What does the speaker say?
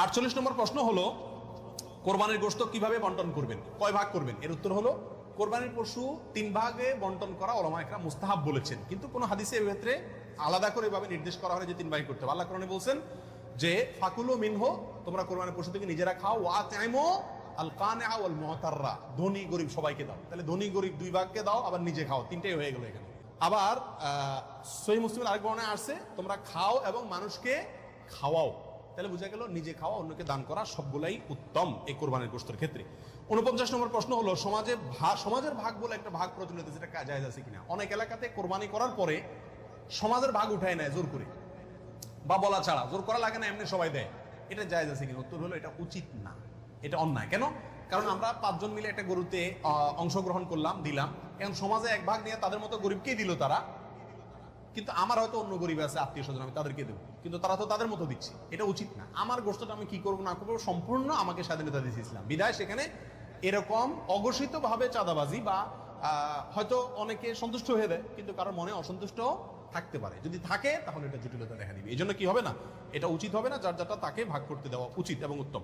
48 নম্বর প্রশ্ন হলো, কোরবানির গোশত কিভাবে বন্টন করবেন, কয় ভাগ করবেন? এর উত্তর হলো, কোরবানির পশু 3 ভাগে বন্টন করা ওলামা একরাম মুস্তাহাব বলেছেন, কিন্তু কোন হাদিসে এর ক্ষেত্রে আলাদা করে ভাবে নির্দেশ করা হয় যে 3 ভাগে করতে হবে। আল্লাহ কোরআনে বলছেন যে ফাকুলু মিনহু, তোমরা কোরবানির পশু থেকে নিজেরা খাও, ওয়া আতইমু আল কানিআ ওয়াল মুতাররা, ধনী গরিব সবাইকে দাও। তাহলে ধনী গরিব 2 ভাগকে দাও, আবার নিজে খাও, 3টাই হয়ে গেল এখানে। আবার সহিহ মুসলিমের আরেক বর্ণনায় আসছে তোমরা খাও এবং মানুষকে খাওয়াও। তাহলে বোঝা গেল নিজে খাওয়া, অন্যকে দান করা সবগুলাই উত্তম এই কোরবানির গোশতের ক্ষেত্রে। 49 নম্বর প্রশ্ন হলো, সমাজের ভাগ বলে একটা ভাগ প্রচলিত, যেটা জায়েজ আছে কিনা। অনেক এলাকাতে কোরবানি করার পরে সমাজের ভাগ উঠায় নেয় জোর করে, বা বলা ছাড়া, জোর করা লাগে না, এমনি সবাই দেয়। এটা জায়েজ আছে কিনা? উত্তর হলো এটা উচিত না, এটা অন্যায়। কেন? কারণ আমরা 5 জন মিলে একটা গরুতে অংশগ্রহণ করলাম, দিলাম, এখন সমাজে 1 ভাগ নিয়ে তাদের মতো গরিবকেই দিল তারা, কিন্তু আমার হয়তো অন্য গরিব আছে, আত্মীয় স্বজন, আমি তাদেরকে দেবো, কিন্তু তারা তো তাদের মতো দিচ্ছে। এটা উচিত না। আমার গোশতটা আমি কি করবো না করবো সম্পূর্ণ আমাকে স্বাধীনতা দিয়েছে ইসলাম। বিদায় সেখানে এরকম অঘোষিত ভাবে চাঁদাবাজি বা হয়তো অনেকে সন্তুষ্ট হয়ে দেয়, কিন্তু কারোর মনে অসন্তুষ্ট থাকতে পারে। যদি থাকে তাহলে এটা জটিলতা দেখা দিবে। এই জন্য কি হবে না, এটা উচিত হবে না। যার যারটা তাকে ভাগ করতে দেওয়া উচিত এবং উত্তম।